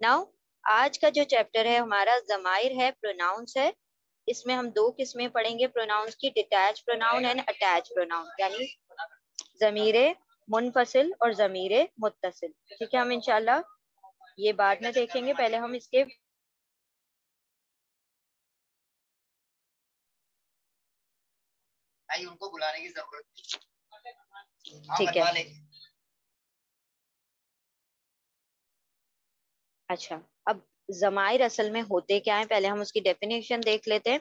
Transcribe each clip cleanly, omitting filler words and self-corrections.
Now आज का जो चैप्टर है हमारा ज़माइर है, प्रोनाउंस है। इसमें हम दो किस्में पढ़ेंगे प्रोनाउंस की, detach pronoun and attach pronoun, यानी ज़मीरे मुनफसिल और ज़मीरे मुत्तसिल। ठीक है, हम इंशाल्लाह ये बाद में देखेंगे, पहले हम इसके उनको बुलाने की जरूरत। ठीक है। अच्छा, अब ज़माइर असल में होते क्या है, पहले हम उसकी डेफिनेशन देख लेते हैं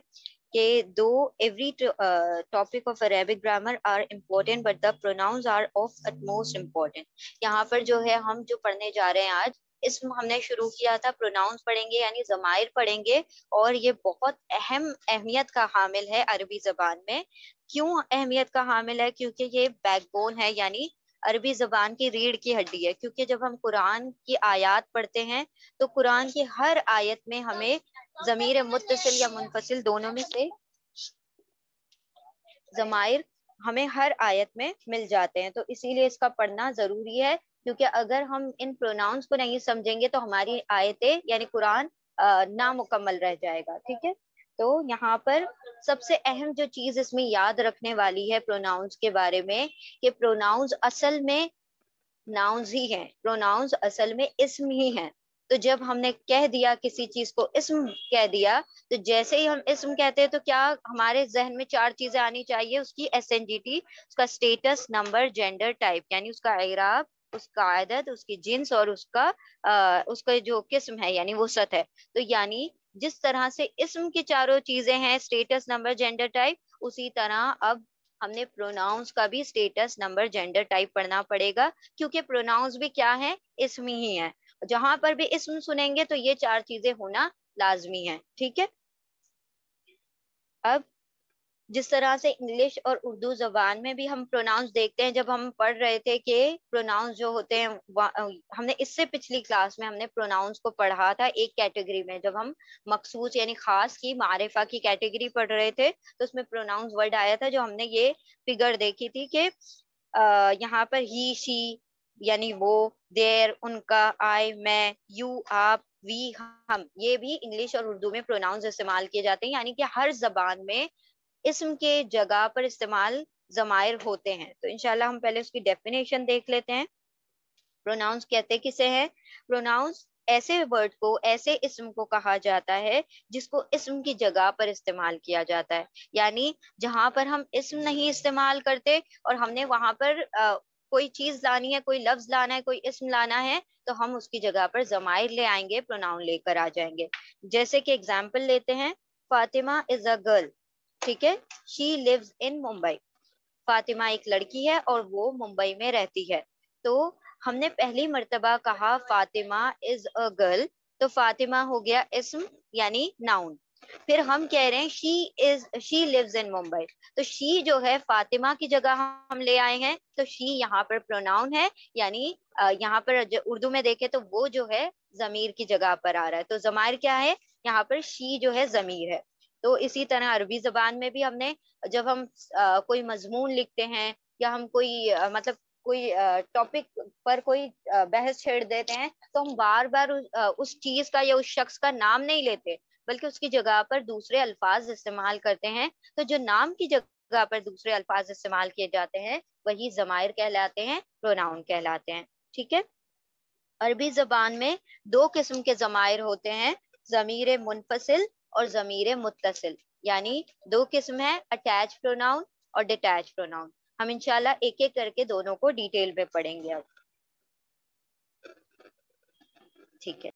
कि though every topic of Arabic grammar are important but the pronouns are of utmost important. यहाँ पर जो है हम जो पढ़ने जा रहे हैं आज, इसमें हमने शुरू किया था प्रोनाउंस पढ़ेंगे यानी ज़माइर पढ़ेंगे, और ये बहुत अहमियत का हामिल है अरबी जबान में। क्यों अहमियत का हामिल है? क्योंकि ये बैकबोन है, यानी अरबी जबान की रीढ़ की हड्डी है। क्योंकि जब हम कुरान की आयत पढ़ते हैं तो कुरान की हर आयत में हमें ज़मीर मुत्तसिल या मुनफसिल दोनों में से ज़माइर हमें हर आयत में मिल जाते हैं। तो इसीलिए इसका पढ़ना जरूरी है, क्योंकि अगर हम इन प्रोनाउंस को नहीं समझेंगे तो हमारी आयतें यानी कुरान नामुकम्मल रह जाएगा। ठीक है, तो यहाँ पर सबसे अहम जो चीज इसमें याद रखने वाली है प्रोनाउंस के बारे में, कि प्रोनाउंस असल में नाउन्स ही हैं, प्रोनाउंस असल में इस्म ही हैं। तो जब हमने कह दिया किसी चीज को इस्म कह दिया, तो जैसे ही हम इस्म कहते हैं तो क्या हमारे जहन में चार चीजें आनी चाहिए, उसकी एसएनजीटी, उसका स्टेटस, नंबर, जेंडर, टाइप, यानी उसका इराब, उसका आदत, उसकी जिन्स और उसका जो किस्म है यानी वसत है। तो यानी जिस तरह से इस्म की चारों चीजें हैं, स्टेटस, नंबर, जेंडर, टाइप, उसी तरह अब हमने प्रोनाउंस का भी स्टेटस, नंबर, जेंडर, टाइप पढ़ना पड़ेगा। क्योंकि प्रोनाउंस भी क्या है, इसम ही है। जहां पर भी इसम सुनेंगे तो ये चार चीजें होना लाजमी है। ठीक है, अब जिस तरह से इंग्लिश और उर्दू जबान में भी हम प्रोनाउंस देखते हैं, जब हम पढ़ रहे थे कि प्रोनाउंस जो होते हैं हमने इससे पिछली क्लास में हमने प्रोनाउंस को पढ़ा था एक कैटेगरी में, जब हम मखसूस यानी खास की मारिफा की कैटेगरी पढ़ रहे थे, तो उसमें प्रोनाउंस वर्ड आया था, जो हमने ये फिगर देखी थी कि यहाँ पर ही, शी यानी वो, देर उनका, आई मैं, यू आप, वी हम, ये भी इंग्लिश और उर्दू में प्रोनाउंस इस्तेमाल किए जाते हैं। यानी कि हर जबान में इसम के जगह पर इस्तेमाल जमायर होते हैं। तो इंशाल्लाह हम पहले उसकी डेफिनेशन देख लेते हैं। प्रोनाउंस कहते किसे हैं? प्रोनाउंस ऐसे वर्ड को, ऐसे इसम को कहा जाता है जिसको इसम की जगह पर इस्तेमाल किया जाता है। यानी जहां पर हम इसम नहीं इस्तेमाल करते और हमने वहां पर कोई चीज लानी है, कोई लफ्ज लाना है, कोई इसम लाना है, तो हम उसकी जगह पर जमायर ले आएंगे, प्रोनाउन लेकर आ जाएंगे। जैसे कि एग्जाम्पल लेते हैं, फातिमा इज अ गर्ल। ठीक है, she lives in Mumbai. Fatima एक लड़की है और वो मुंबई में रहती है। तो हमने पहली मर्तबा कहा फातिमा इज अ गर्ल, तो फातिमा हो गया इस्म यानी नाउन। फिर हम कह रहे हैं शी लिव्स इन मुंबई, तो शी जो है फातिमा की जगह हम ले आए हैं, तो शी यहाँ पर प्रोनाउन है। यानी यहाँ पर उर्दू में देखे तो वो जो है जमीर की जगह पर आ रहा है। तो जमायर क्या है? यहाँ पर शी जो है जमीर है। तो इसी तरह अरबी जबान में भी हमने, जब हम कोई मजमून लिखते हैं या हम कोई मतलब कोई टॉपिक पर कोई बहस छेड़ देते हैं, तो हम बार बार उस चीज का या उस शख्स का नाम नहीं लेते, बल्कि उसकी जगह पर दूसरे अल्फाज इस्तेमाल करते हैं। तो जो नाम की जगह पर दूसरे अल्फाज इस्तेमाल किए जाते हैं वही जमायर कहलाते हैं, प्रोनाउन कहलाते हैं। ठीक है, अरबी जबान में दो किस्म के जमायर होते हैं, जमीर मुनफसिल और जमीर मुत्तसिल। यानी दो किस्म है, अटैच प्रोनाउन और डिटैच प्रोनाउन। हम इंशाल्लाह एक एक करके दोनों को डिटेल में पढ़ेंगे अब। ठीक है।